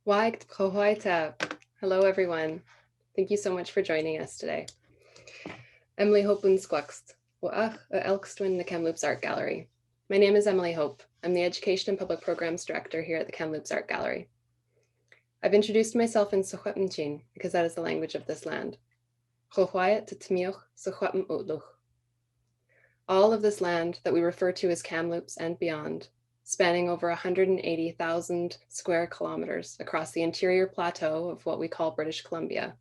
Waigt Chohoita. Hello, everyone. Thank you so much for joining us today. Emily Hope Unsquaxt, Waach Elkstwin the Kamloops Art Gallery. My name is Emily Hope. I'm the Education and Public Programs Director here at the Kamloops Art Gallery. I've introduced myself in Secwepmchin because that is the language of this land. Chohoit Tmioch Secwepm Utluch. All of this land that we refer to as Kamloops and beyond, spanning over 180,000 square kilometers across the interior plateau of what we call British Columbia,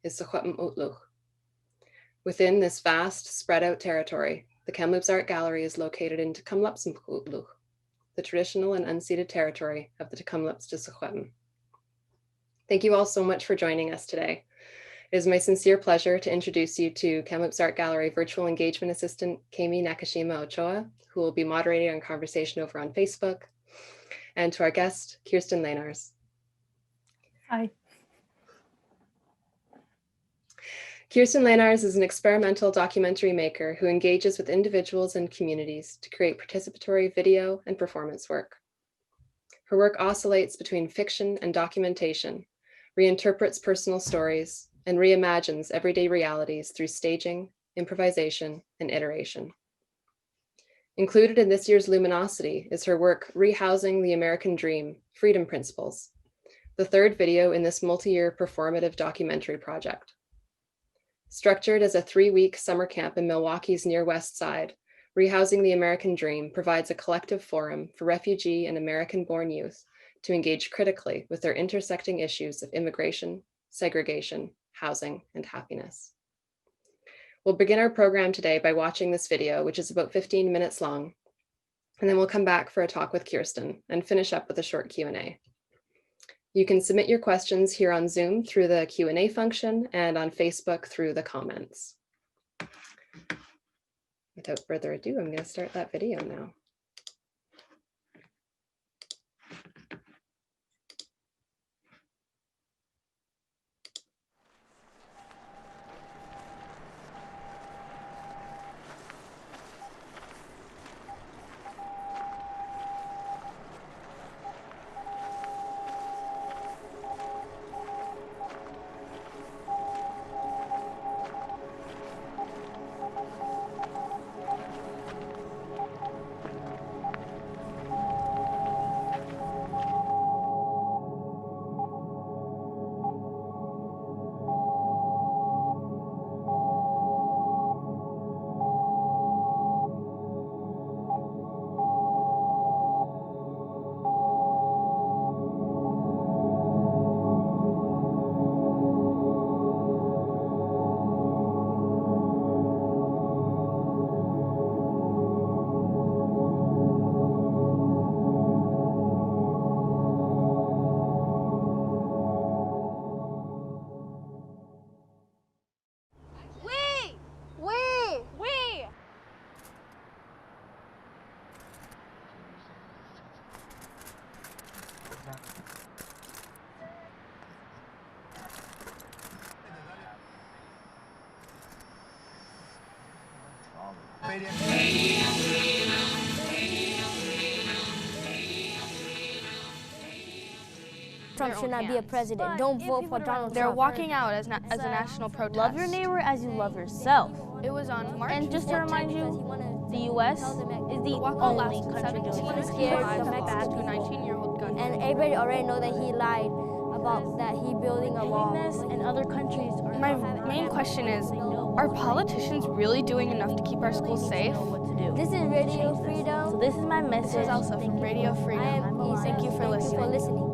is Secwepm Utluch. Within this vast, spread out territory, the Kamloops Art Gallery is located in Tecumlupsm Utluch, the traditional and unceded territory of the Tecumlups to Secwepm. Thank you all so much for joining us today. It is my sincere pleasure to introduce you to Kamloops Art Gallery Virtual Engagement Assistant, Kami Nakashima Ochoa, who will be moderating our conversation over on Facebook, and to our guest, Kirsten Leenaars. Hi. Kirsten Leenaars is an experimental documentary maker who engages with individuals and communities to create participatory video and performance work. Her work oscillates between fiction and documentation, reinterprets personal stories, and reimagines everyday realities through staging, improvisation, and iteration. Included in this year's Luminosity is her work, Rehousing the American Dream, Freedom Principles, the third video in this multi-year performative documentary project. Structured as a 3-week summer camp in Milwaukee's near West Side, Rehousing the American Dream provides a collective forum for refugee and American-born youth to engage critically with their intersecting issues of immigration, segregation, housing, and happiness. We'll begin our program today by watching this video, which is about 15 minutes long, and then we'll come back for a talk with Kirsten and finish up with a short Q&A. You can submit your questions here on Zoom through the Q&A function and on Facebook through the comments. Without further ado, I'm going to start that video now. Trump should not be a president. Don't vote for Donald Trump. They're walking out as a national protest. Love your neighbor as you love yourself. It was on March. And just to remind you, the U.S. is the only country doing it. Scared the back to a 19-year-old gun. And everybody already know that he lied about that he building a wall. And other countries are My main question is, are politicians really doing enough to keep our schools safe? This is Radio Freedom. So this is my message. This is Elsa from Radio Freedom. I am Isa. Thank you for listening.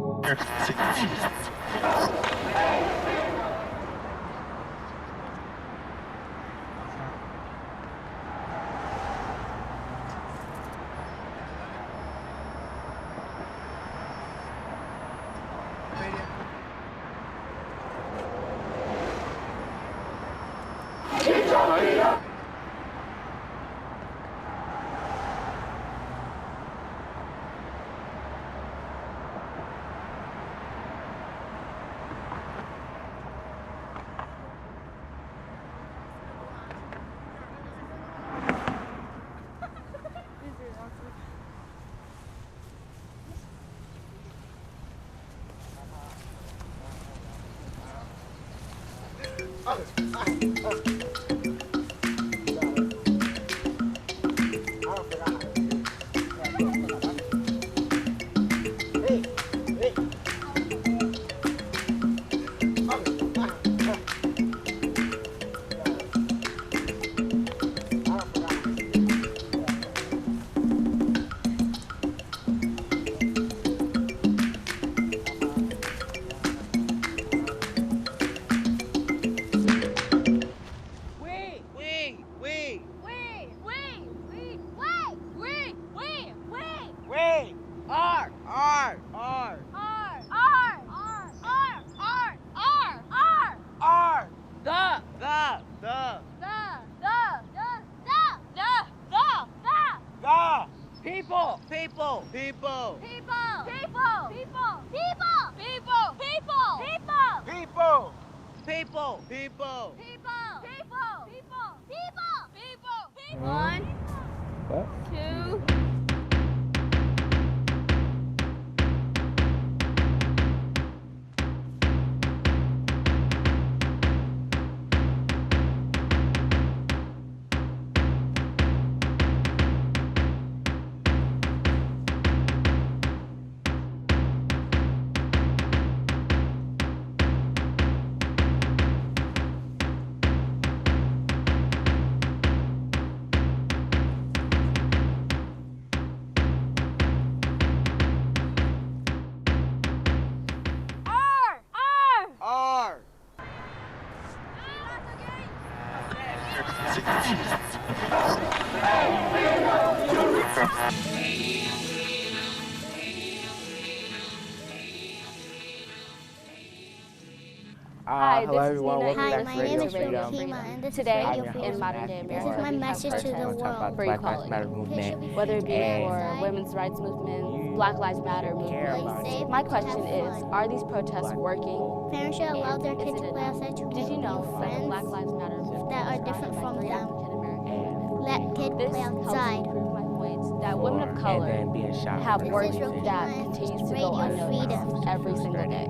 Hi, Hello this is everyone, Nina. welcome Hi, back my to name Radio is Freedom. Rahima, and this Today, is I'm Radio your Freedom. host, in modern day Matthew. This is America, my we have message to the We're talking about world. the for Black Lives equality. Matter movement. Whether it be And for women's rights movement, Black Lives Matter care movement. about it. My question is, are these protests Black working? people. Parents should allow their Is kids to it play enough? outside to Did you know make that the Black friends Lives Matter movement that are was different founded by from 3 them. African Americans women? Let kids This play helps outside. prove my point that women of color and then being shot have for no work reason. that continues to go Radio unnoticed Freedom. every single day.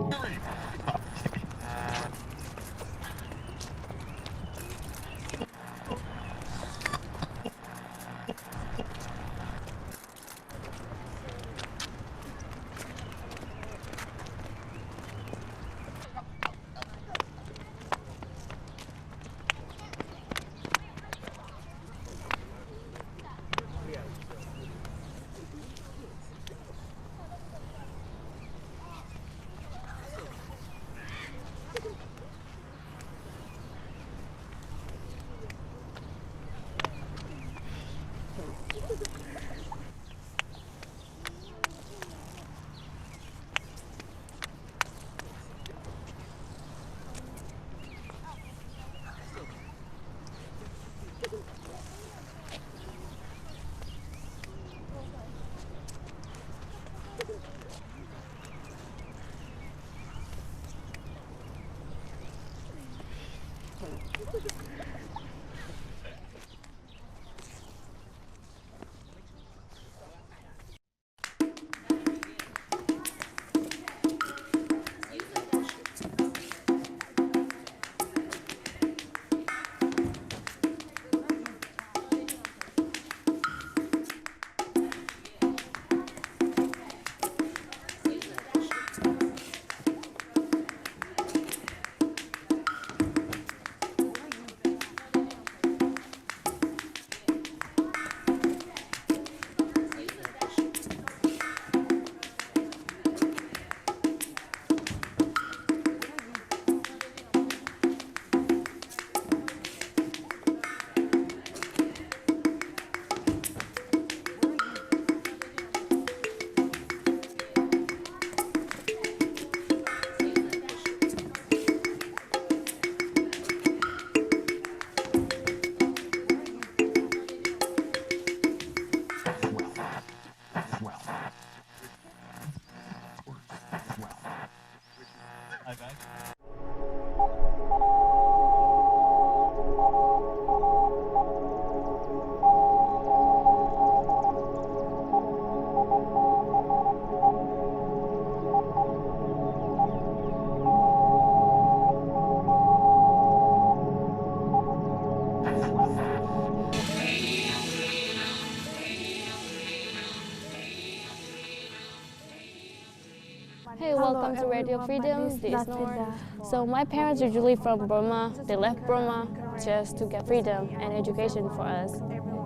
Hey, welcome to Radio Freedom. This is Nora. So my parents are usually from Burma. They left Burma just to get freedom and education for us.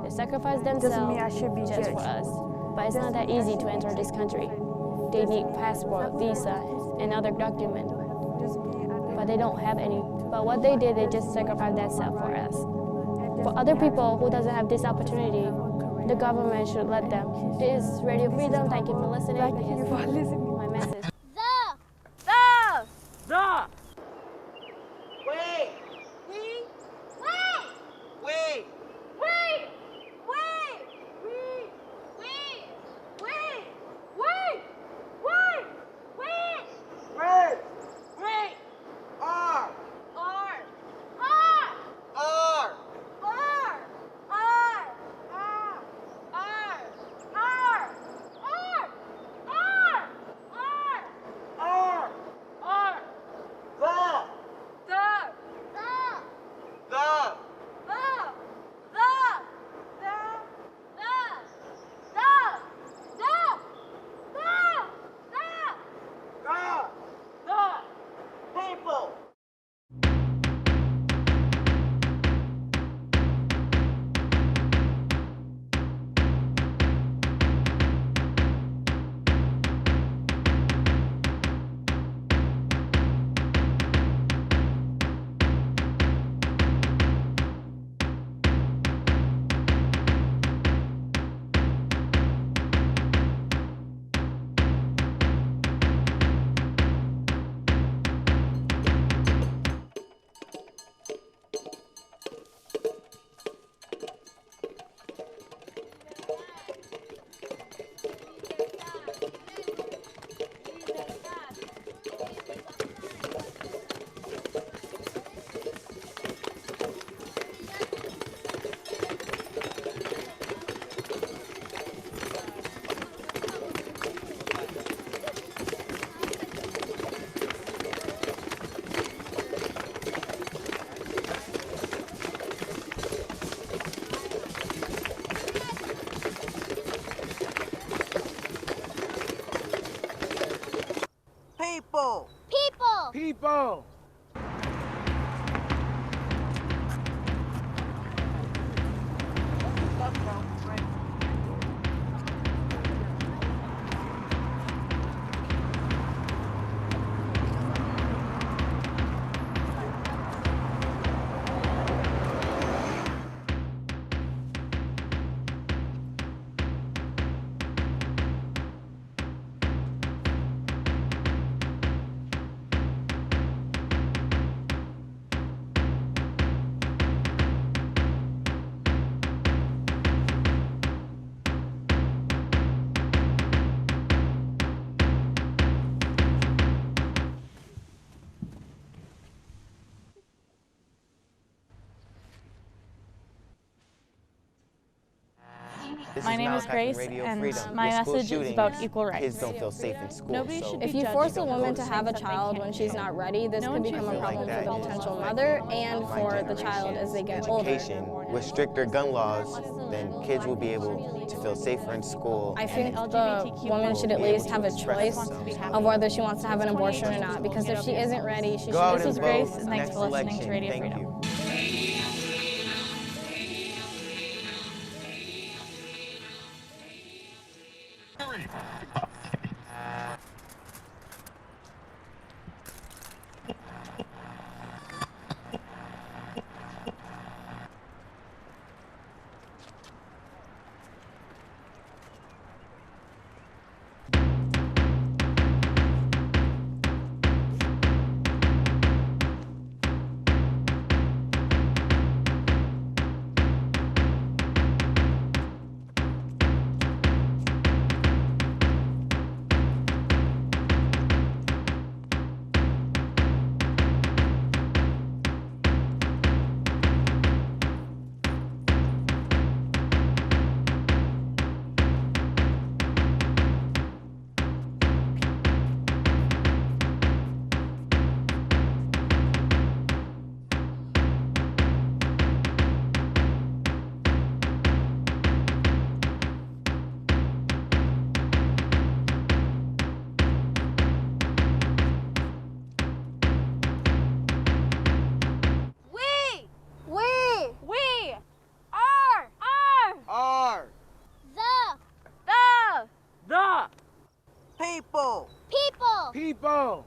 They sacrificed themselves just for us. But it's not that easy to enter this country. They need passport, visa, and other documents. But they don't have any. But what they did, they just sacrificed themselves for us. For other people who doesn't have this opportunity, the government should let them. This is Radio Freedom. Thank you for listening. Thank you for listening. My message. Wait! Wait! People! My name is Grace, and my message is about equal rights. Kids don't feel safe in school. If you force a woman to have a child when she's not ready, this could become a problem for the potential mother and for the child as they get older. With stricter gun laws, then kids will be able to feel safer in school. I think the woman should at least have a choice of whether she wants to have an abortion or not, because if she isn't ready, she should. This is Grace, and thanks for listening to Radio Freedom. people!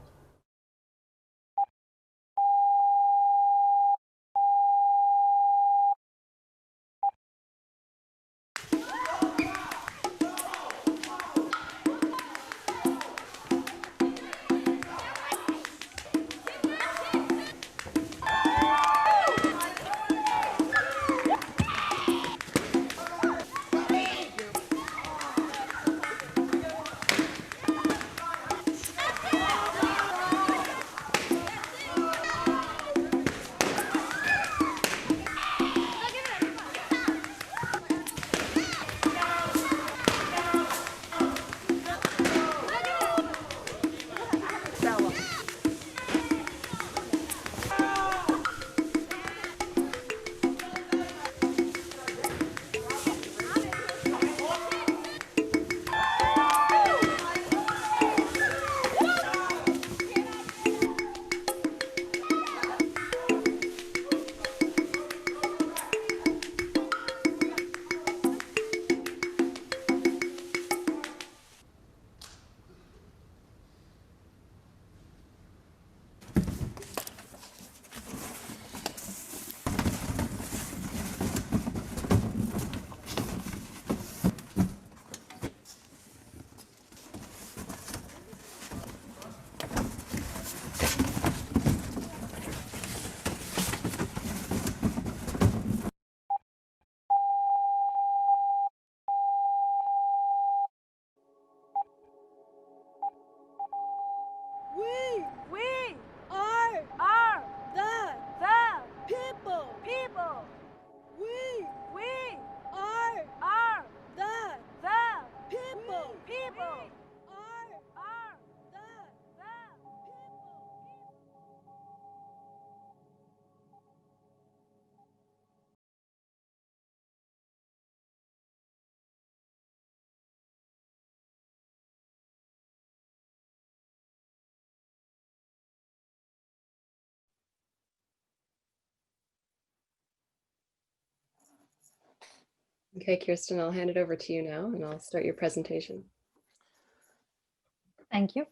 Okay, Kirsten, I'll hand it over to you now and I'll start your presentation. Thank you.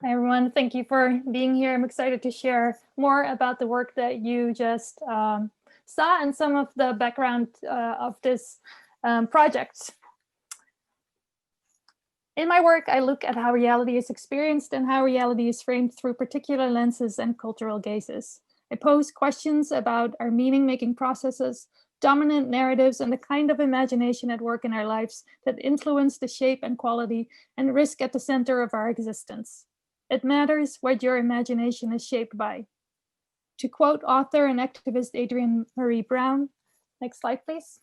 Hi, everyone. Thank you for being here. I'm excited to share more about the work that you just saw and some of the background of this project. In my work, I look at how reality is experienced and how reality is framed through particular lenses and cultural gazes. I pose questions about our meaning-making processes, dominant narratives, and the kind of imagination at work in our lives that influence the shape and quality and risk at the center of our existence. It matters what your imagination is shaped by. To quote author and activist Adrienne Marie Brown, next slide, please.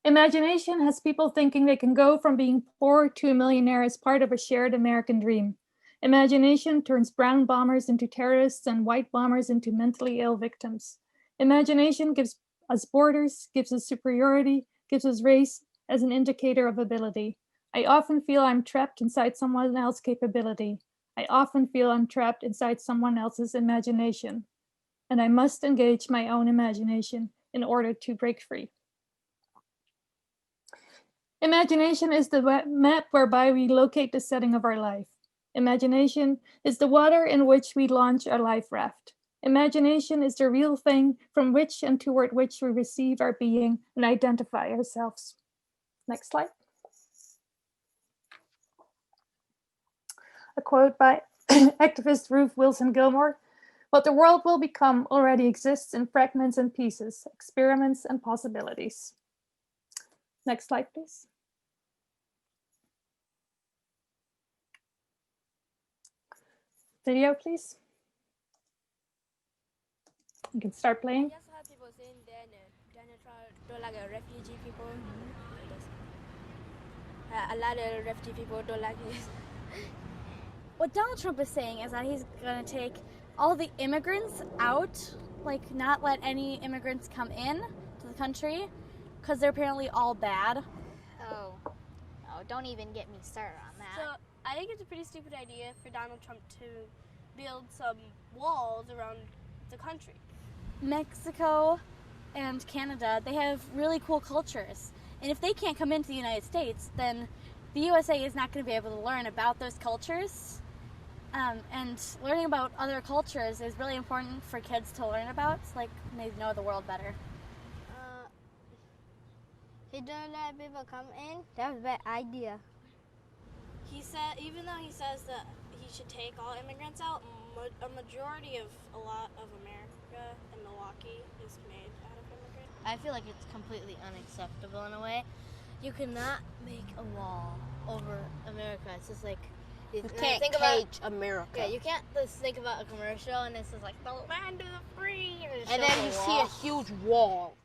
Imagination has people thinking they can go from being poor to a millionaire as part of a shared American dream. Imagination turns brown bombers into terrorists and white bombers into mentally ill victims. Imagination gives us borders, gives us superiority, gives us race as an indicator of ability. I often feel I'm trapped inside someone else's capability. I often feel I'm trapped inside someone else's imagination. And I must engage my own imagination in order to break free. Imagination is the map whereby we locate the setting of our life. Imagination is the water in which we launch our life raft. Imagination is the real thing from which and toward which we receive our being and identify ourselves. Next slide. A quote by activist Ruth Wilson Gilmore: "What the world will become already exists in fragments and pieces, experiments and possibilities." Next slide, please. Video, please. You can start playing. Just have people saying don't like refugee people. A lot of refugee people don't like it. What Donald Trump is saying is that he's going to take all the immigrants out, like not let any immigrants come in to the country, because they're apparently all bad. Oh, don't even get me started on that. So I think it's a pretty stupid idea for Donald Trump to build some walls around the country. Mexico and Canada, they have really cool cultures. And if they can't come into the United States, then the USA is not going to be able to learn about those cultures. And learning about other cultures is really important for kids to learn about, so like they know the world better. He don't let people come in. That's a bad idea. He said, even though he says that he should take all immigrants out, a majority of a lot of America and Milwaukee is made out of immigrants. I feel like it's completely unacceptable in a way. You cannot make a wall over America. It's just like you can't cage America. Yeah, you can't just think about a commercial and it's just like the land of the free, and then you see a huge wall.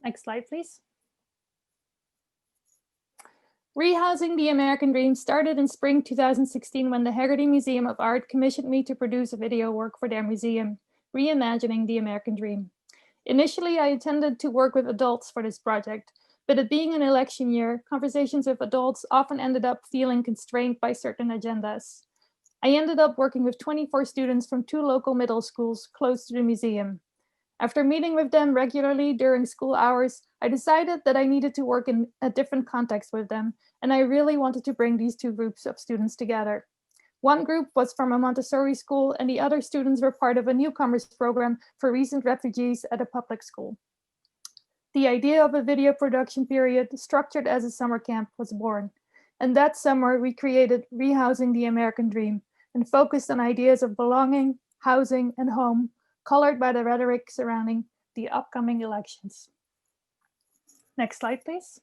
Next slide, please. Rehousing the American Dream started in spring 2016 when the Haggerty Museum of Art commissioned me to produce a video work for their museum, Reimagining the American Dream. Initially, I intended to work with adults for this project, but it being an election year, conversations with adults often ended up feeling constrained by certain agendas. I ended up working with 24 students from 2 local middle schools close to the museum. After meeting with them regularly during school hours, I decided that I needed to work in a different context with them, and I really wanted to bring these 2 groups of students together. One group was from a Montessori school, and the other students were part of a newcomers program for recent refugees at a public school. The idea of a video production period structured as a summer camp was born. And that summer, we created Rehousing the American Dream and focused on ideas of belonging, housing, and home, colored by the rhetoric surrounding the upcoming elections. Next slide, please.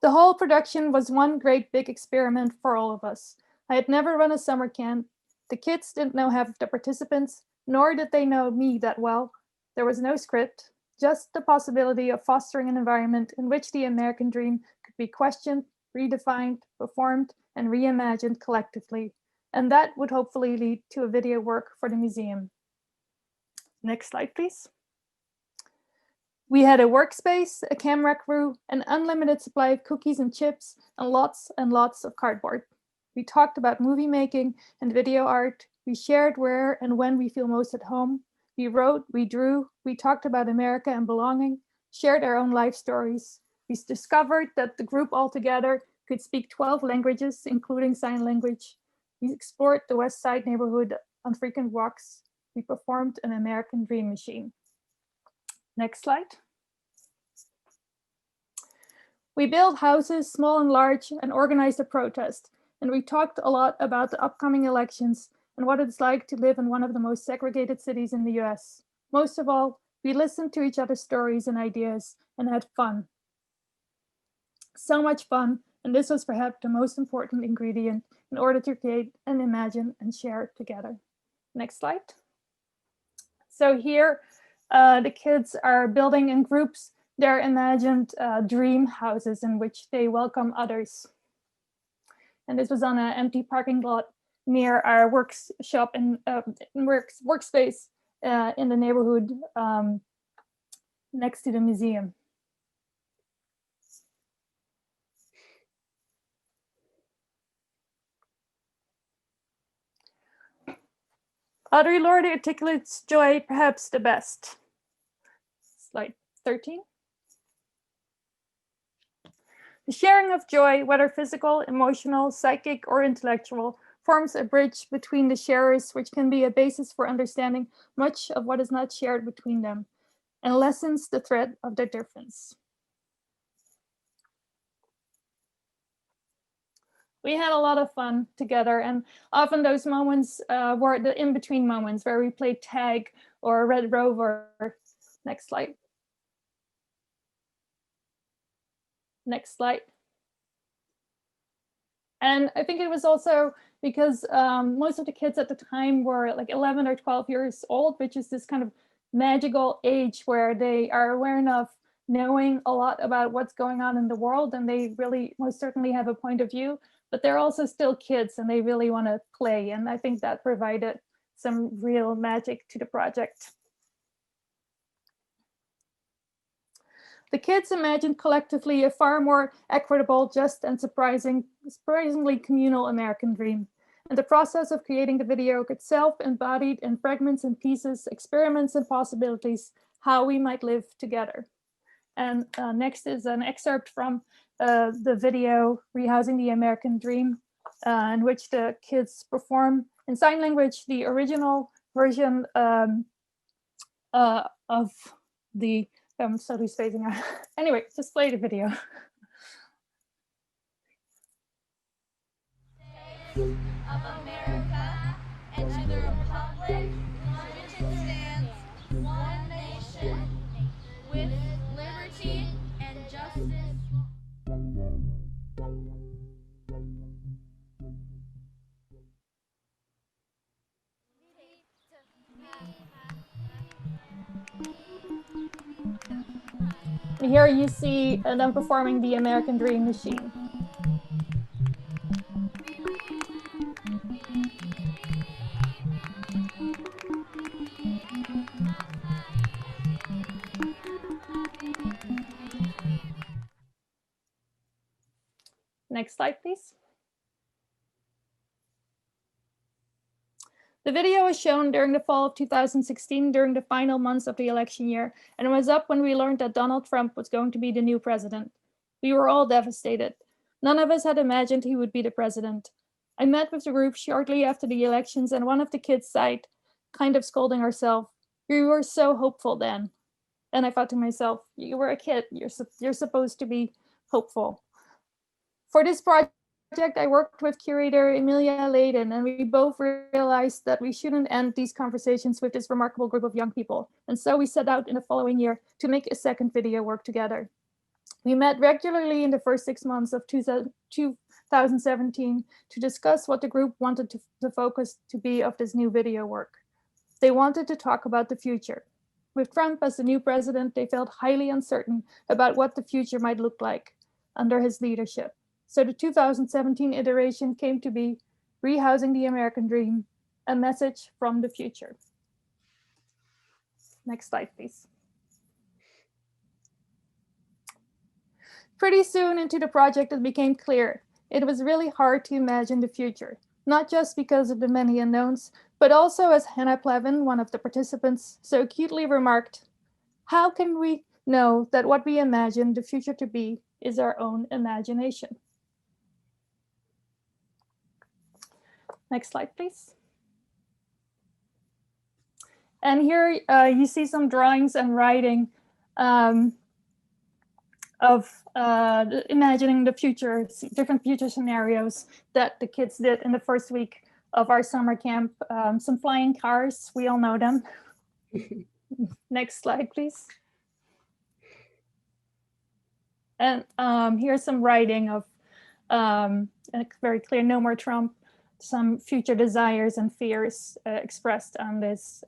The whole production was one great big experiment for all of us. I had never run a summer camp. The kids didn't know half of the participants, nor did they know me that well. There was no script, just the possibility of fostering an environment in which the American dream could be questioned, redefined, performed, and reimagined collectively. And that would hopefully lead to a video work for the museum. Next slide, please. We had a workspace, a camera crew, an unlimited supply of cookies and chips, and lots of cardboard. We talked about movie making and video art. We shared where and when we feel most at home. We wrote, we drew, we talked about America and belonging, shared our own life stories. We discovered that the group altogether could speak 12 languages, including sign language. We explored the West Side neighborhood on frequent walks. We performed an American Dream Machine. Next slide. We built houses, small and large, and organized a protest. And we talked a lot about the upcoming elections and what it's like to live in one of the most segregated cities in the US. Most of all, we listened to each other's stories and ideas and had fun. So much fun, and this was perhaps the most important ingredient in order to create and imagine and share together. Next slide. So here, the kids are building in groups their imagined dream houses in which they welcome others. And this was on an empty parking lot near our workshop and workspace in the neighborhood next to the museum. Audre Lorde articulates joy perhaps the best. Slide 13. The sharing of joy, whether physical, emotional, psychic, or intellectual, forms a bridge between the sharers, which can be a basis for understanding much of what is not shared between them, and lessens the thread of their difference. We had a lot of fun together, and often those moments were the in-between moments where we played tag or Red Rover. Next slide. Next slide. And I think it was also because most of the kids at the time were like 11 or 12 years old, which is this kind of magical age where they are aware enough knowing a lot about what's going on in the world, and they really most certainly have a point of view, but they're also still kids and they really want to play. And I think that provided some real magic to the project. The kids imagined collectively a far more equitable, just, and surprisingly communal American dream. And the process of creating the video itself embodied in fragments and pieces, experiments and possibilities, how we might live together. And next is an excerpt from the video Rehousing the American Dream, in which the kids perform in sign language the original version of the, so who's phasing out. Anyway, just play the video. Of America and to the republic for which it stands, one nation, with liberty and justice. Here you see them performing the American Dream machine. Next slide, please. The video was shown during the fall of 2016 during the final months of the election year, and was up when we learned that Donald Trump was going to be the new president. We were all devastated. None of us had imagined he would be the president. I met with the group shortly after the elections, and one of the kids sighed, kind of scolding herself. "We were so hopeful then." And I thought to myself, you were a kid, you're supposed to be hopeful. For this project, I worked with curator Emilia Leyden, and we both realized that we shouldn't end these conversations with this remarkable group of young people. And so we set out in the following year to make a second video work together. We met regularly in the first 6 months of 2017 to discuss what the group wanted the focus to be of this new video work. They wanted to talk about the future. With Trump as the new president, they felt highly uncertain about what the future might look like under his leadership. So the 2017 iteration came to be Rehousing the American Dream, a message from the future. Next slide, please. Pretty soon into the project, it became clear it was really hard to imagine the future, not just because of the many unknowns, but also, as Hannah Plevin, one of the participants, so acutely remarked, how can we know that what we imagine the future to be is our own imagination? Next slide, please. And here you see some drawings and writing of imagining the future, different future scenarios that the kids did in the first week of our summer camp. Some flying cars, we all know them. Next slide, please. And here's some writing of, it's very clear, no more Trump, some future desires and fears expressed on this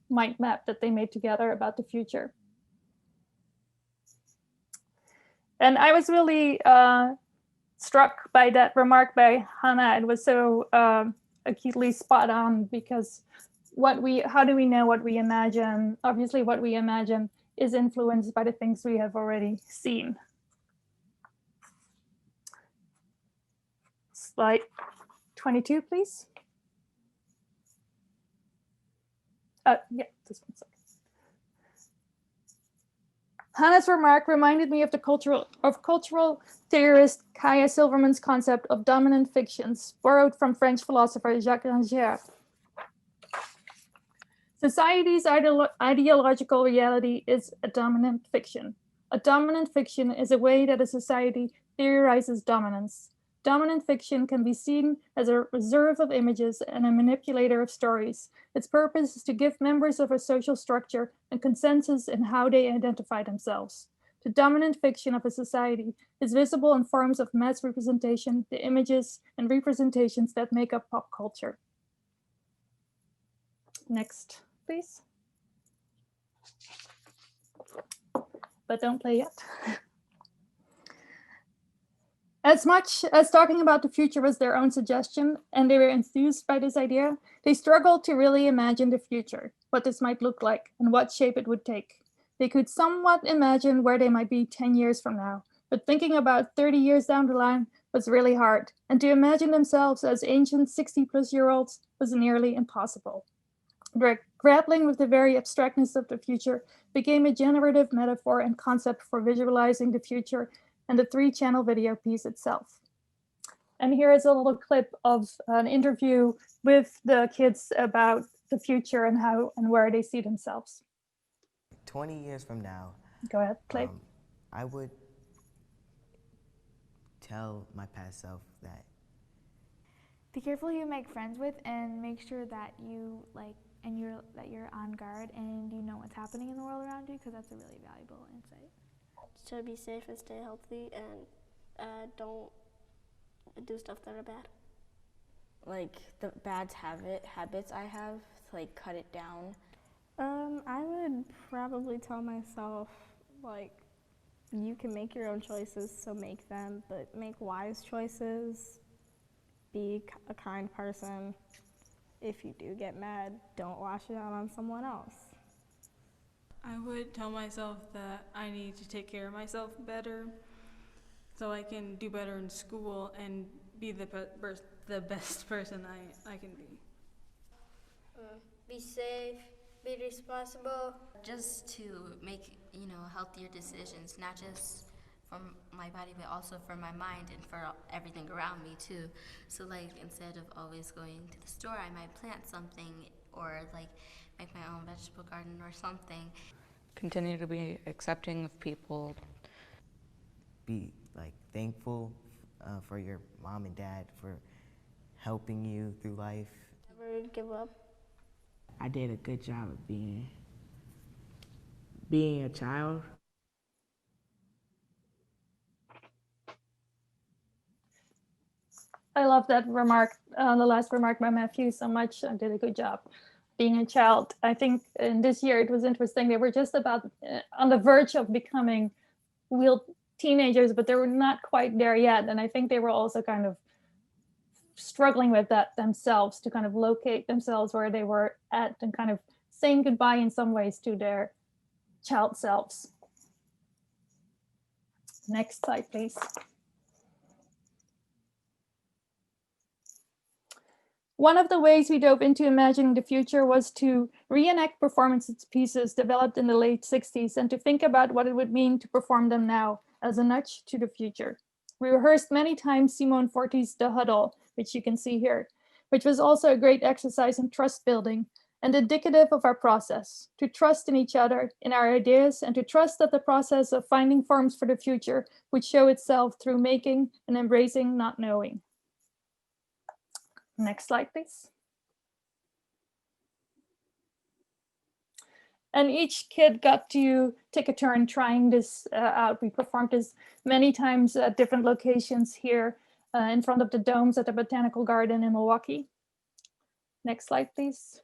mind map that they made together about the future. And I was really struck by that remark by Hannah. It was so acutely spot on, because how do we know what we imagine? Obviously, what we imagine is influenced by the things we have already seen. Slide 22, please. Yeah, this one, sorry. Hannah's remark reminded me of the cultural theorist Kaya Silverman's concept of dominant fictions, borrowed from French philosopher Jacques Rancière. Society's ideological reality is a dominant fiction. A dominant fiction is a way that a society theorizes dominance. Dominant fiction can be seen as a reserve of images and a manipulator of stories. Its purpose is to give members of a social structure a consensus in how they identify themselves. The dominant fiction of a society is visible in forms of mass representation, the images and representations that make up pop culture. Next, please. But don't play yet. As much as talking about the future was their own suggestion, and they were enthused by this idea, they struggled to really imagine the future, what this might look like, and what shape it would take. They could somewhat imagine where they might be 10 years from now, but thinking about 30 years down the line was really hard, and to imagine themselves as ancient 60-plus-year-olds was nearly impossible. Grappling with the very abstractness of the future became a generative metaphor and concept for visualizing the future and the 3-channel video piece itself. And here is a little clip of an interview with the kids about the future and how and where they see themselves. 20 years from now, Go ahead, play. I would tell my past self that be careful who you make friends with, and make sure that you that you're on guard and you know what's happening in the world around you, because that's a really valuable insight. To be safe and stay healthy, and don't do stuff that are bad. Like the bad habits I have, to like cut it down. I would probably tell myself, like, you can make your own choices, so make them, but make wise choices. Be a kind person. If you do get mad, don't wash it out on someone else. I would tell myself that I need to take care of myself better so I can do better in school and be the best person I can be. Be safe, be responsible. Just to make, healthier decisions, not just for my body, but also for my mind and for everything around me too. So like, instead of always going to the store, I might plant something, or like make my own vegetable garden or something. Continue to be accepting of people. Be like thankful for your mom and dad for helping you through life. Never give up. I did a good job of being a child. I love that remark, the last remark by Matthew so much. I did a good job being a child. I think in this year it was interesting. They were just about on the verge of becoming real teenagers, but they were not quite there yet. And I think they were also kind of struggling with that themselves, to kind of locate themselves where they were at and kind of saying goodbye in some ways to their child selves. Next slide, please. One of the ways we dove into imagining the future was to reenact performance pieces developed in the late 60s and to think about what it would mean to perform them now as a nudge to the future. We rehearsed many times Simone Forti's The Huddle, which you can see here, which was also a great exercise in trust building and indicative of our process, to trust in each other, in our ideas, and to trust that the process of finding forms for the future would show itself through making and embracing not knowing. Next slide, please. And each kid got to take a turn trying this out. We performed this many times at different locations here in front of the domes at the Botanical Garden in Milwaukee. Next slide, please.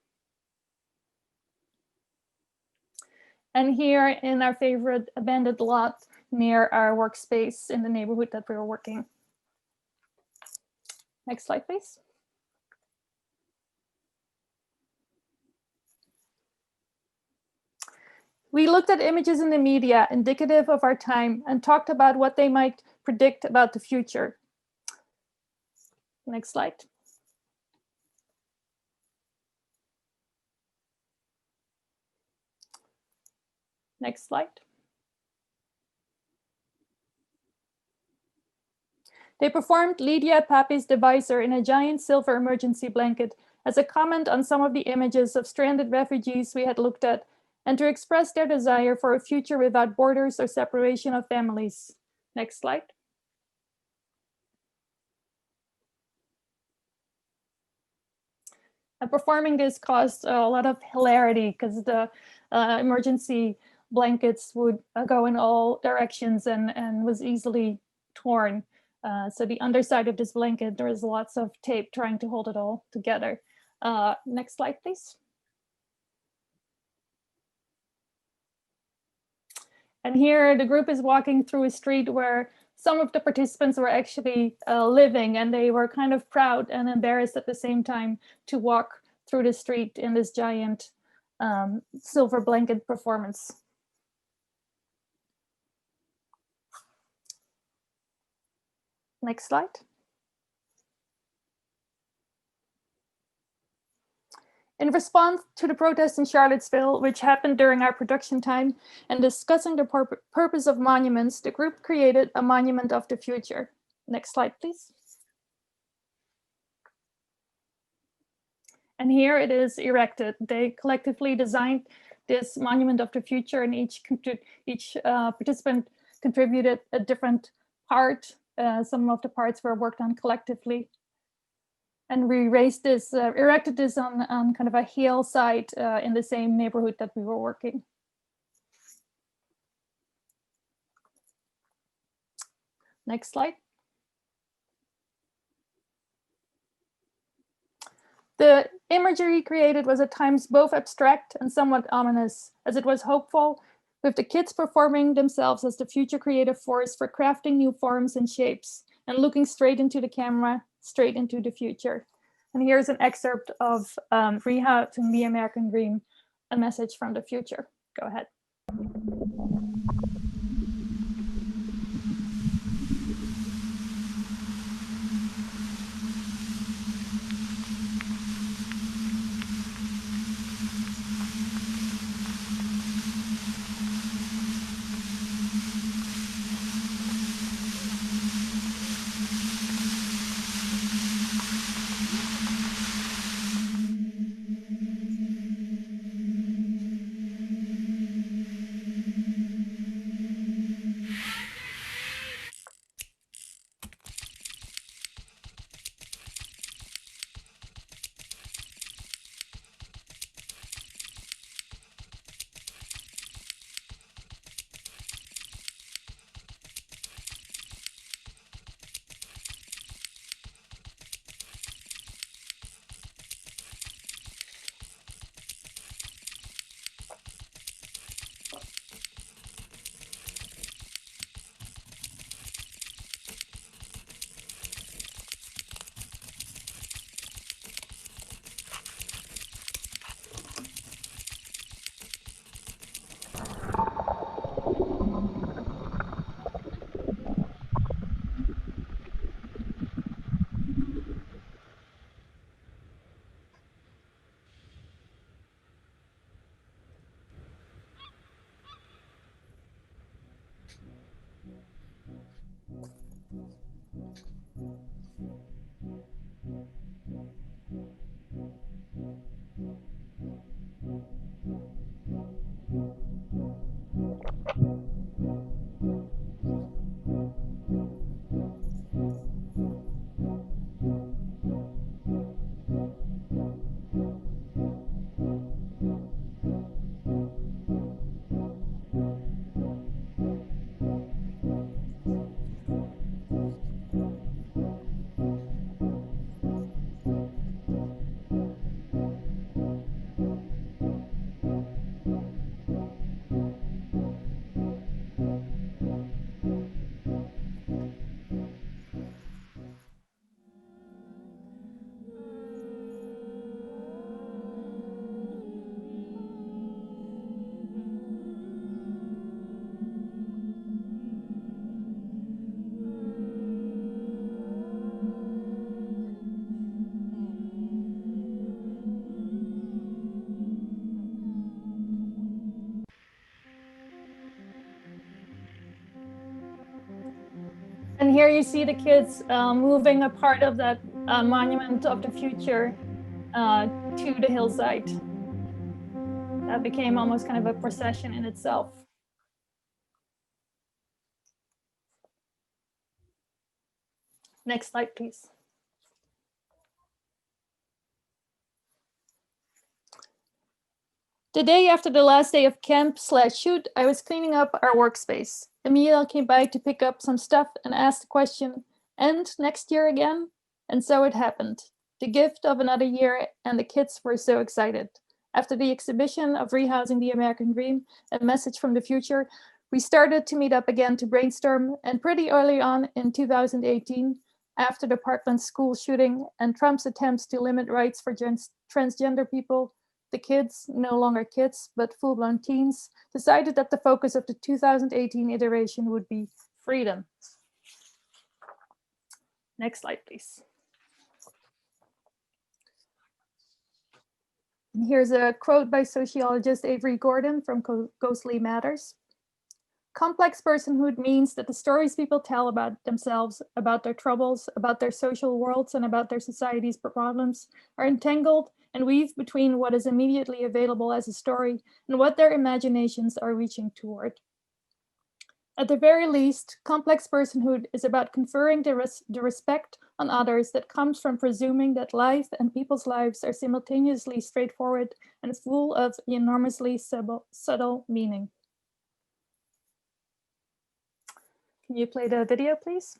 And here in our favorite abandoned lot near our workspace in the neighborhood that we were working. Next slide, please. We looked at images in the media indicative of our time and talked about what they might predict about the future. Next slide. Next slide. They performed Lydia Papi's divisor in a giant silver emergency blanket as a comment on some of the images of stranded refugees we had looked at, and to express their desire for a future without borders or separation of families. Next slide. And performing this caused a lot of hilarity because the emergency blankets would go in all directions and was easily torn. So the underside of this blanket, there was lots of tape trying to hold it all together. Next slide, please. And here the group is walking through a street where some of the participants were actually living, and they were kind of proud and embarrassed at the same time to walk through the street in this giant silver blanket performance. Next slide. In response to the protests in Charlottesville, which happened during our production time, and discussing the purpose of monuments, the group created a monument of the future. Next slide, please. And here it is erected. They collectively designed this monument of the future, and each participant contributed a different part. Some of the parts were worked on collectively. And we raised this, erected this on kind of a hillside in the same neighborhood that we were working. Next slide. The imagery created was at times both abstract and somewhat ominous, as it was hopeful, with the kids performing themselves as the future creative force for crafting new forms and shapes, and looking straight into the camera, straight into the future. And here's an excerpt of Rehousing the American Dream, a message from the future. Go ahead. And here you see the kids moving a part of that monument of the future to the hillside. That became almost kind of a procession in itself. Next slide, please. The day after the last day of camp/shoot, I was cleaning up our workspace. Emil came by to pick up some stuff and asked the question, "And next year again?" And so it happened. The gift of another year, and the kids were so excited. After the exhibition of Rehousing the American Dream, a message from the future, we started to meet up again to brainstorm, and pretty early on in 2018, after the Parkland school shooting and Trump's attempts to limit rights for transgender people, the kids, no longer kids, but full-blown teens, decided that the focus of the 2018 iteration would be freedom. Next slide, please. And here's a quote by sociologist Avery Gordon from Ghostly Matters. Complex personhood means that the stories people tell about themselves, about their troubles, about their social worlds, and about their society's problems are entangled and weave between what is immediately available as a story and what their imaginations are reaching toward. At the very least, complex personhood is about conferring the respect on others that comes from presuming that life and people's lives are simultaneously straightforward and full of enormously subtle meaning. Can you play the video, please?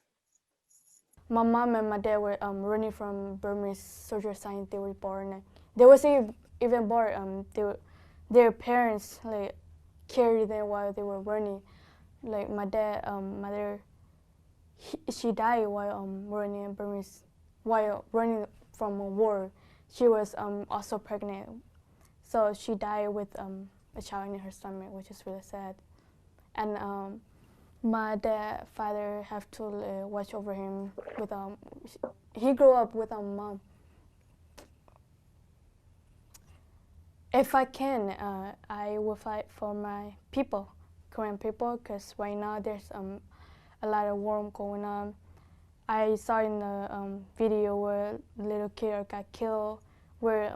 My mom and my dad were running from Burmese social science. They were born. They wasn't even born. Their parents like carried them while they were running. Like my dad, mother, she died while running in Burmese, while running from a war. She was also pregnant, so she died with a child in her stomach, which is really sad. And my dad, father, have to watch over him with he grew up with mom. If I can, I will fight for my people, Korean people, because right now there's a lot of war going on. I saw in the video where the little kid got killed, where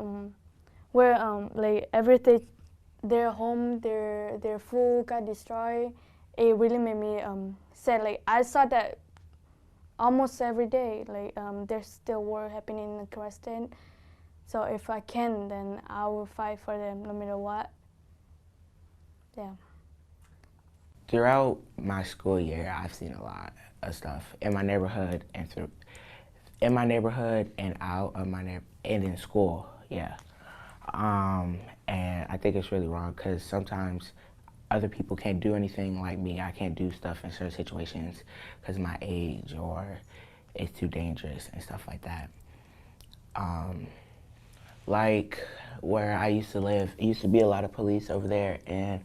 like everything, their home, their food got destroyed. It really made me sad. Like I saw that almost every day. Like there's still war happening in Kirsten. So if I can, then I will fight for them no matter what. Yeah. Throughout my school year, I've seen a lot of stuff in my neighborhood and out of my neighborhood and in school. Yeah. And I think it's really wrong because sometimes other people can't do anything like me. I can't do stuff in certain situations because of my age or it's too dangerous and stuff like that. Like where I used to live, it used to be a lot of police over there, and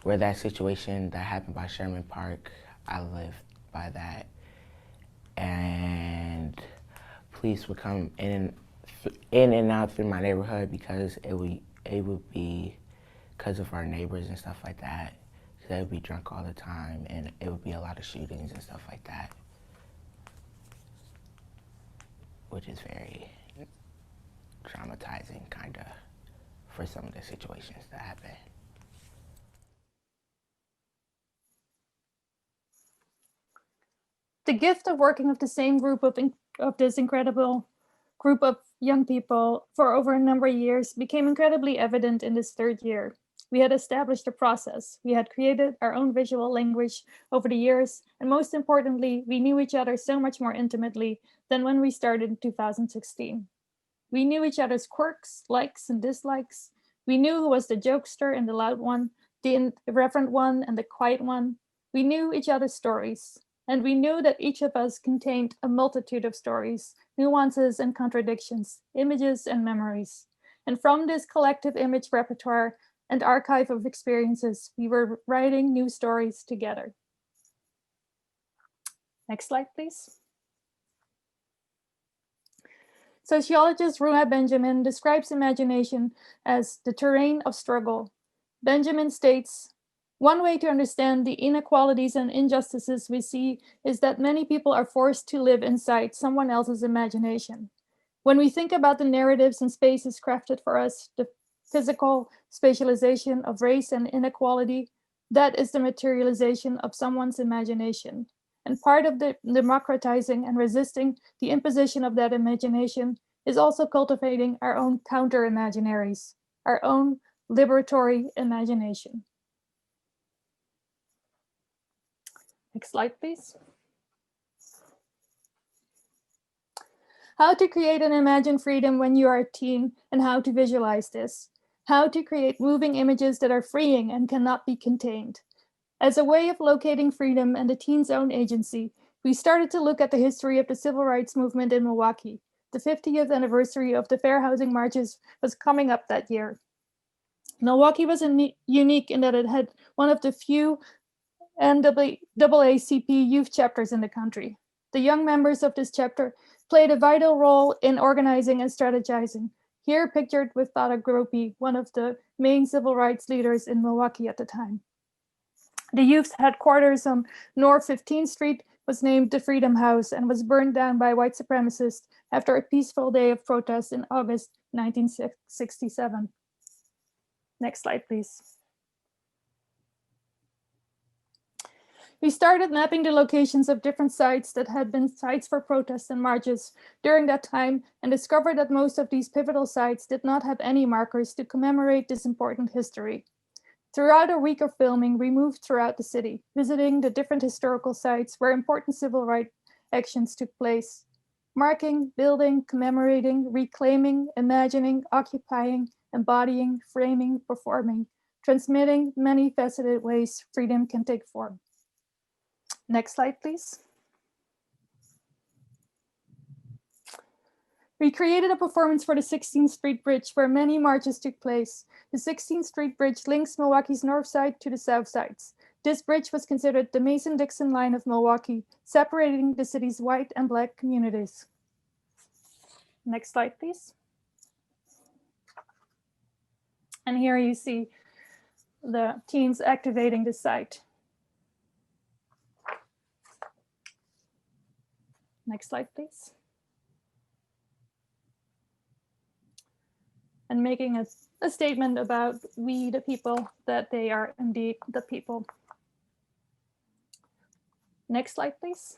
where that situation that happened by Sherman Park, I lived by that. And police would come in and out through my neighborhood because it would be because of our neighbors and stuff like that. They would be drunk all the time, and it would be a lot of shootings and stuff like that, which is very traumatizing, kind of, for some of the situations that happen. The gift of working with the same group of this incredible group of young people for over a number of years became incredibly evident in this third year. We had established a process. We had created our own visual language over the years, and most importantly, we knew each other so much more intimately than when we started in 2016. We knew each other's quirks, likes, and dislikes. We knew who was the jokester and the loud one, the irreverent one and the quiet one. We knew each other's stories, and we knew that each of us contained a multitude of stories, nuances and contradictions, images and memories. And from this collective image repertoire and archive of experiences, we were writing new stories together. Next slide, please. Sociologist Ruha Benjamin describes imagination as the terrain of struggle. Benjamin states, "One way to understand the inequalities and injustices we see is that many people are forced to live inside someone else's imagination. When we think about the narratives and spaces crafted for us, the physical spatialization of race and inequality, that is the materialization of someone's imagination. And part of the democratizing and resisting the imposition of that imagination is also cultivating our own counter-imaginaries, our own liberatory imagination." Next slide, please. How to create and imagine freedom when you are a teen, and how to visualize this. How to create moving images that are freeing and cannot be contained. As a way of locating freedom and the teen's own agency, we started to look at the history of the civil rights movement in Milwaukee. The 50th anniversary of the fair housing marches was coming up that year. Milwaukee was unique in that it had one of the few NAACP youth chapters in the country. The young members of this chapter played a vital role in organizing and strategizing here pictured with Tara Gropey, one of the main civil rights leaders in Milwaukee at the time. The youth's headquarters on North 15th Street was named the Freedom House and was burned down by white supremacists after a peaceful day of protest in August 1967. Next slide, please. We started mapping the locations of different sites that had been sites for protests and marches during that time and discovered that most of these pivotal sites did not have any markers to commemorate this important history. Throughout a week of filming, we moved throughout the city, visiting the different historical sites where important civil rights actions took place, marking, building, commemorating, reclaiming, imagining, occupying, embodying, framing, performing, transmitting many faceted ways freedom can take form. Next slide, please. We created a performance for the 16th Street Bridge where many marches took place. The 16th Street Bridge links Milwaukee's north side to the south sides. This bridge was considered the Mason-Dixon line of Milwaukee, separating the city's white and black communities. Next slide, please. And here you see the teens activating the site. Next slide, please. And making a statement about we, the people, that they are indeed the people. Next slide, please.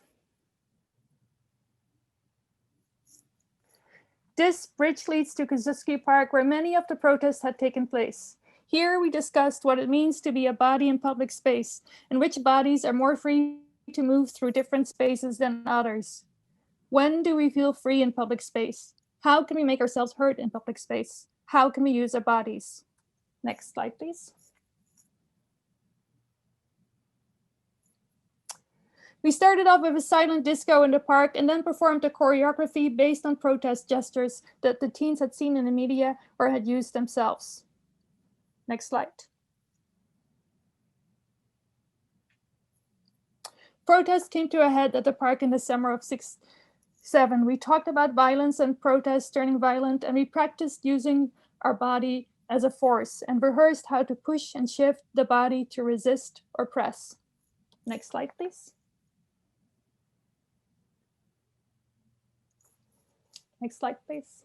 This bridge leads to Kozuski Park, where many of the protests had taken place. Here we discussed what it means to be a body in public space and which bodies are more free to move through different spaces than others. When do we feel free in public space? How can we make ourselves heard in public space? How can we use our bodies? Next slide, please. We started off with a silent disco in the park and then performed a choreography based on protest gestures that the teens had seen in the media or had used themselves. Next slide. Protests came to a head at the park in the summer of '67. We talked about violence and protests turning violent, and we practiced using our body as a force and rehearsed how to push and shift the body to resist or press. Next slide, please. Next slide, please.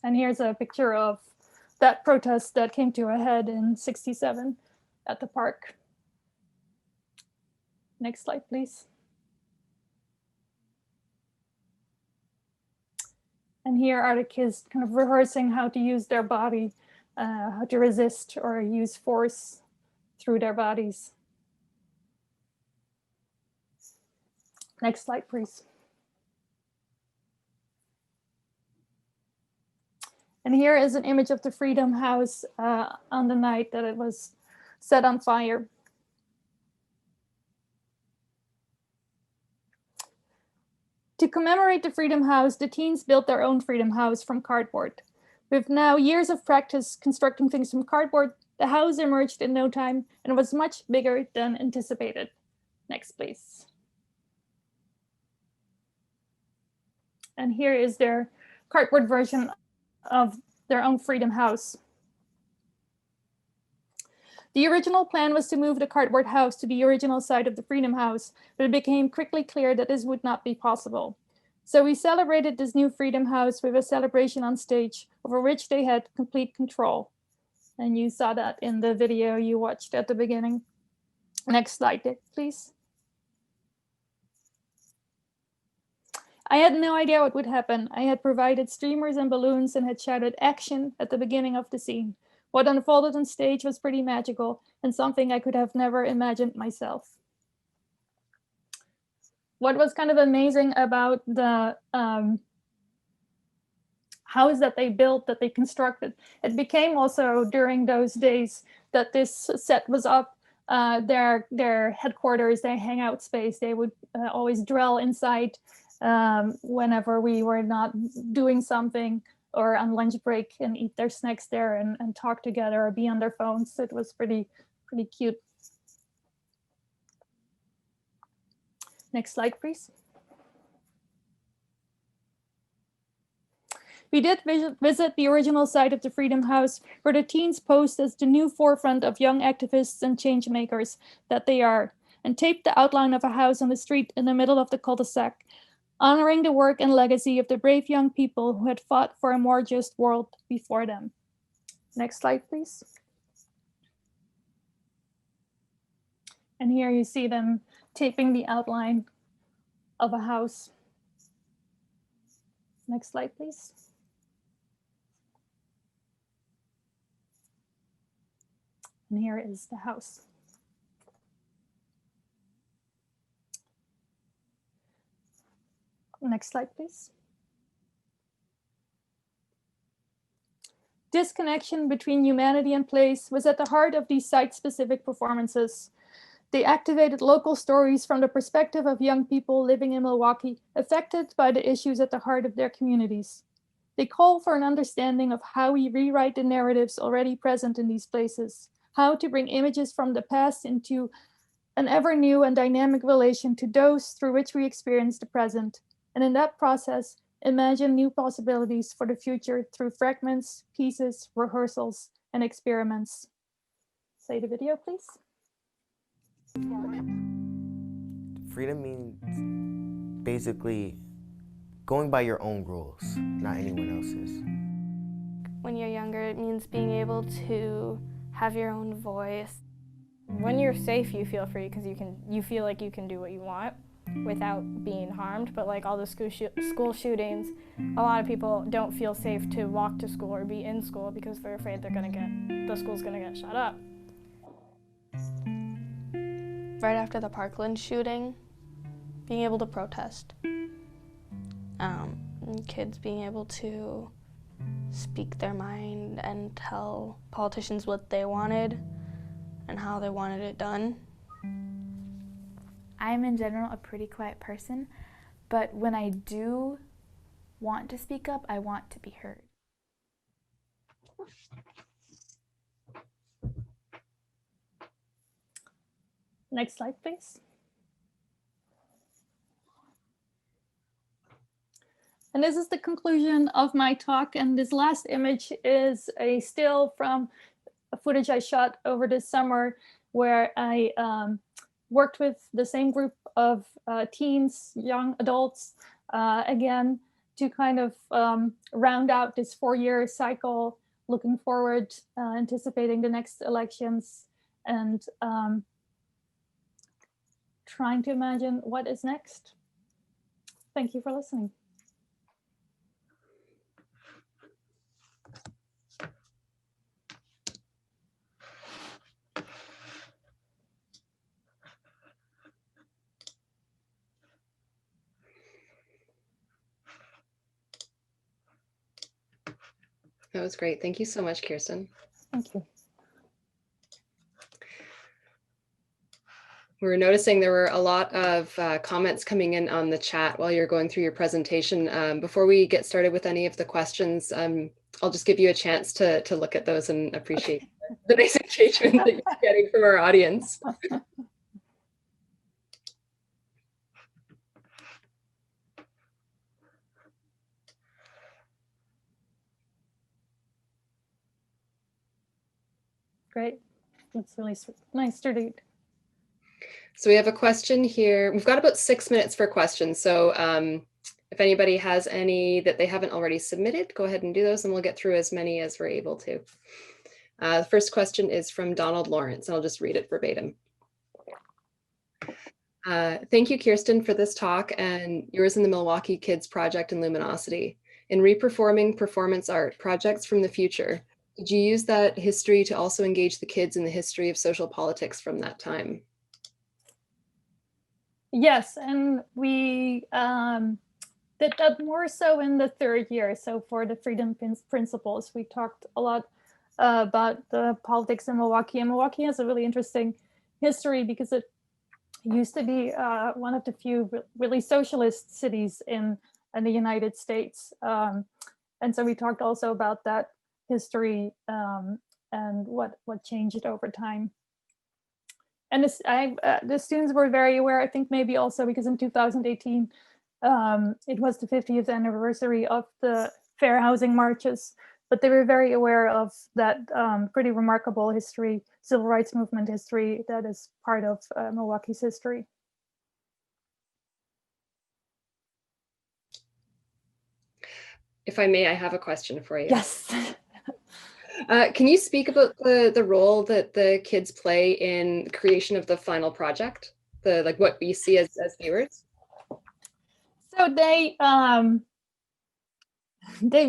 And here's a picture of that protest that came to a head in '67 at the park. Next slide, please. And here are the kids kind of rehearsing how to use their body, how to resist or use force through their bodies. Next slide, please. And here is an image of the Freedom House on the night that it was set on fire. To commemorate the Freedom House, the teens built their own Freedom House from cardboard. With now years of practice constructing things from cardboard, the house emerged in no time and was much bigger than anticipated. Next, please. And here is their cardboard version of their own Freedom House. The original plan was to move the cardboard house to the original site of the Freedom House, but it became quickly clear that this would not be possible. So we celebrated this new Freedom House with a celebration on stage over which they had complete control. And you saw that in the video you watched at the beginning. Next slide, please. I had no idea what would happen. I had provided streamers and balloons and had shouted action at the beginning of the scene. What unfolded on stage was pretty magical and something I could have never imagined myself. What was kind of amazing about the house that they built, that they constructed, it became also during those days that this set was up, their headquarters, their hangout space. They would always drill inside whenever we were not doing something or on lunch break and eat their snacks there and talk together or be on their phones. It was pretty cute. Next slide, please. We did visit the original site of the Freedom House, where the teens posed as the new forefront of young activists and change makers that they are, and taped the outline of a house on the street in the middle of the cul-de-sac, honoring the work and legacy of the brave young people who had fought for a more just world before them. Next slide, please. And here you see them taping the outline of a house. Next slide, please. And here is the house. Next slide, please. Disconnection between humanity and place was at the heart of these site-specific performances. They activated local stories from the perspective of young people living in Milwaukee, affected by the issues at the heart of their communities. They call for an understanding of how we rewrite the narratives already present in these places, how to bring images from the past into an ever new and dynamic relation to those through which we experience the present. And in that process, imagine new possibilities for the future through fragments, pieces, rehearsals, and experiments. Play the video, please. Freedom means basically going by your own rules, not anyone else's. When you're younger, it means being able to have your own voice. When you're safe, you feel free because you feel like you can do what you want without being harmed. But like all the school shootings, a lot of people don't feel safe to walk to school or be in school because they're afraid the school's gonna get shut up. Right after the Parkland shooting, being able to protest. Kids being able to speak their mind and tell politicians what they wanted and how they wanted it done. I'm in general a pretty quiet person, but when I do want to speak up, I want to be heard. Next slide, please. And this is the conclusion of my talk. And this last image is a still from a footage I shot over this summer where I worked with the same group of teens, young adults, again, to kind of round out this 4-year cycle, looking forward, anticipating the next elections, and trying to imagine what is next. Thank you for listening. That was great. Thank you so much, Kirsten. Thank you. We were noticing there were a lot of comments coming in on the chat while you're going through your presentation. Before we get started with any of the questions, I'll just give you a chance to look at those and appreciate the nice engagement that you're getting from our audience. Great. That's really nice to read. So we have a question here. We've got about 6 minutes for questions. So if anybody has any that they haven't already submitted, go ahead and do those and we'll get through as many as we're able to. The first question is from Donald Lawrence, and I'll just read it verbatim. Thank you, Kirsten, for this talk and yours in the Milwaukee Kids Project and Luminosity. In reperforming performance art, projects from the future, did you use that history to also engage the kids in the history of social politics from that time? Yes, and we did that more so in the 3rd year. So for the Freedom Principles, we talked a lot about the politics in Milwaukee. And Milwaukee has a really interesting history because it used to be one of the few really socialist cities in the United States. And so we talked also about that history and what changed over time. And the students were very aware, I think maybe also because in 2018, it was the 50th anniversary of the fair housing marches, but they were very aware of that pretty remarkable history, civil rights movement history that is part of Milwaukee's history. If I may, I have a question for you. Yes. Can you speak about the role that the kids play in creation of the final project? Like what we see as viewers? So they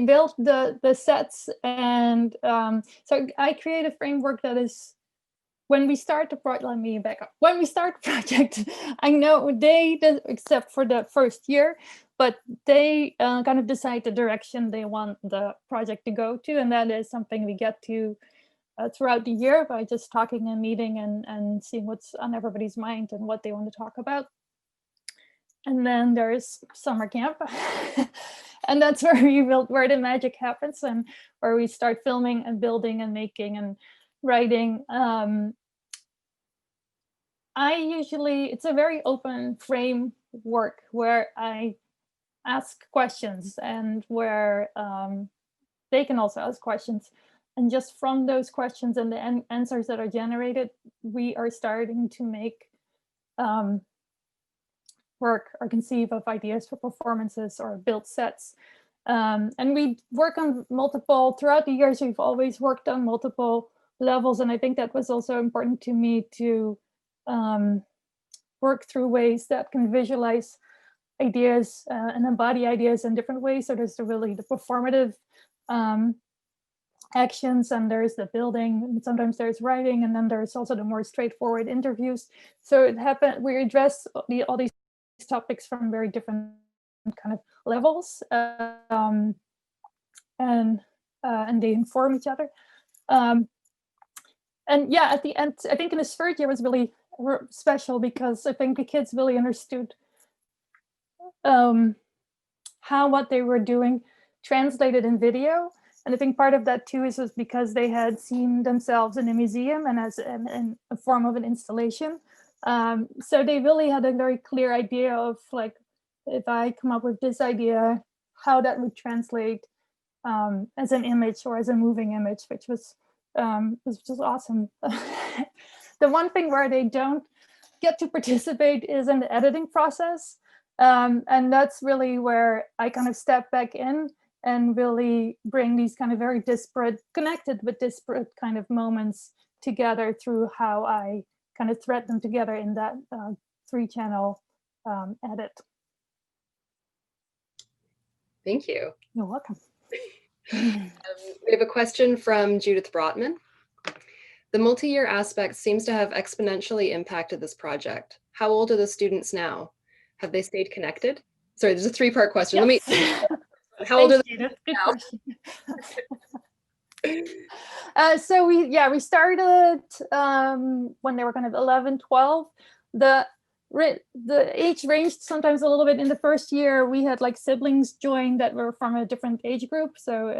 built the sets, and so I create a framework that is, when we start the project, let me back up. When we start the project, I know they did, except for the first year, but they kind of decide the direction they want the project to go to. And that is something we get to throughout the year by just talking and meeting and seeing what's on everybody's mind and what they want to talk about. And then there's summer camp. And that's where where the magic happens, and where we start filming and building and making and writing. It's a very open frame work where I ask questions, and where they can also ask questions. And just from those questions and the answers that are generated, we are starting to make work or conceive of ideas for performances or build sets. And we work on throughout the years, we've always worked on multiple levels. And I think that was also important to me to work through ways that can visualize ideas and embody ideas in different ways. So there's the performative actions, and there's the building, and sometimes there's writing, and then there's also the more straightforward interviews. So we address all these topics from very different kind of levels, and they inform each other. And yeah, at the end, I think in this third year was really special, because I think the kids really understood how what they were doing translated in video. And I think part of that too is because they had seen themselves in a museum and as in a form of an installation. So they really had a very clear idea of, like, if I come up with this idea, how that would translate as an image or as a moving image, which was just awesome. The one thing where they don't get to participate is in the editing process. And that's really where I kind of step back in and really bring these kind of very connected but disparate kind of moments together through how I kind of thread them together in that 3-channel edit. Thank you. You're welcome. We have a question from Judith Brotman. The multi-year aspect seems to have exponentially impacted this project. How old are the students now? Have they stayed connected? Sorry, there's a 3-part question. Yes. Let me. How old are they now? So we started when they were kind of 11, 12. The age ranged sometimes a little bit. In the first year, we had like siblings join that were from a different age group. So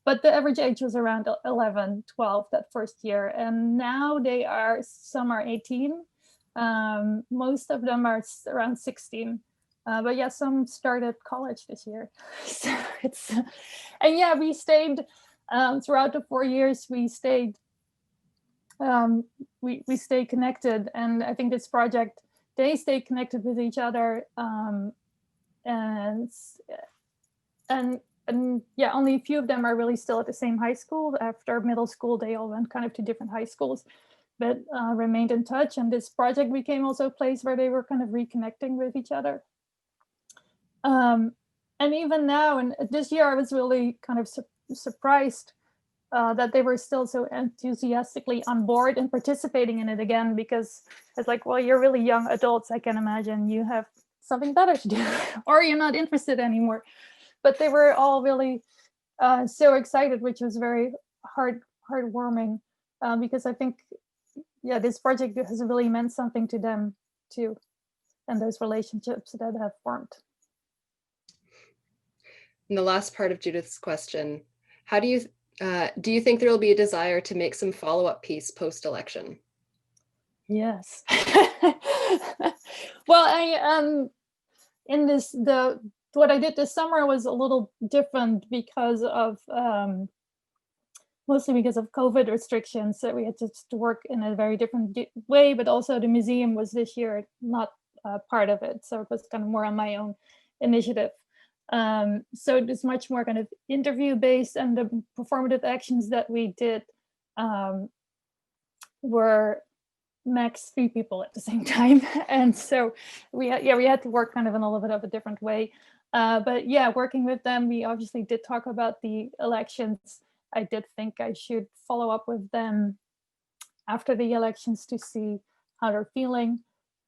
but the average age was around 11, 12 that first year. And now some are 18. Most of them are around 16. But yeah, some started college this year. So we stayed throughout the 4 years. We stayed we stay connected, and I think this project, they stay connected with each other, and only a few of them are really still at the same high school. After middle school, they all went kind of to different high schools, but remained in touch. And this project became also a place where they were kind of reconnecting with each other. And even now, and this year, I was really kind of surprised that they were still so enthusiastically on board and participating in it again, because it's like, well, you're really young adults. I can imagine you have something better to do, or you're not interested anymore. But they were all really so excited, which was very heartwarming, because I think, this project has really meant something to them too, and those relationships that have formed. And the last part of Judith's question, how do you think there will be a desire to make some follow-up piece post-election? Yes. Well, in the what I did this summer was a little different because of mostly because of COVID restrictions. So we had to work in a very different way, but also the museum was this year not part of it. So it was kind of more on my own initiative. So it was much more kind of interview based, and the performative actions that we did were max 3 people at the same time. And so we had to work kind of in a little bit of a different way. But yeah, working with them, we obviously did talk about the elections. I did think I should follow up with them after the elections to see how they're feeling,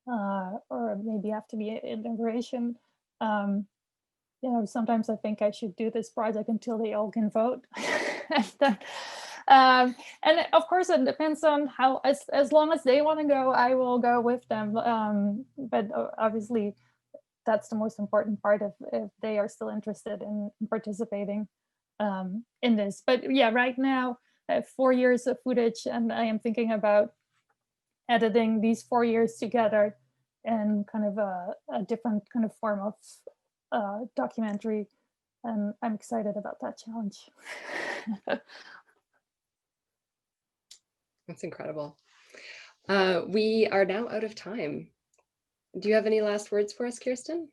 or maybe after the inauguration. You know, sometimes I think I should do this project until they all can vote. And of course, it depends on how, as long as they want to go, I will go with them. But obviously, that's the most important part if they are still interested in participating in this. But yeah, right now I have 4 years of footage, and I am thinking about editing these 4 years together in kind of a different kind of form of documentary. And I'm excited about that challenge. That's incredible. We are now out of time. Do you have any last words for us, Kirsten?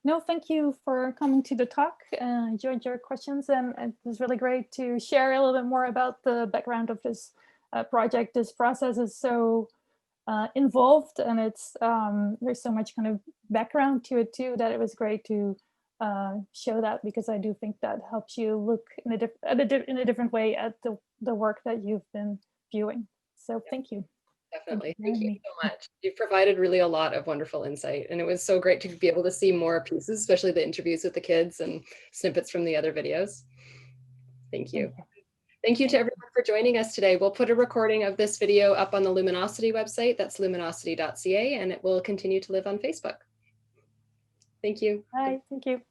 No, thank you for coming to the talk. I enjoyed your questions, and it was really great to share a little bit more about the background of this project. This process is so involved, and it's there's so much kind of background to it too, that it was great to show that, because I do think that helps you look in a different way at the work that you've been viewing. So thank you. Definitely. Thank you so much. You've provided really a lot of wonderful insight, and it was so great to be able to see more pieces, especially the interviews with the kids and snippets from the other videos. Thank you. Thank you to everyone for joining us today. We'll put a recording of this video up on the Luminosity website. That's luminosity.ca, and it will continue to live on Facebook. Thank you. Bye. Thank you.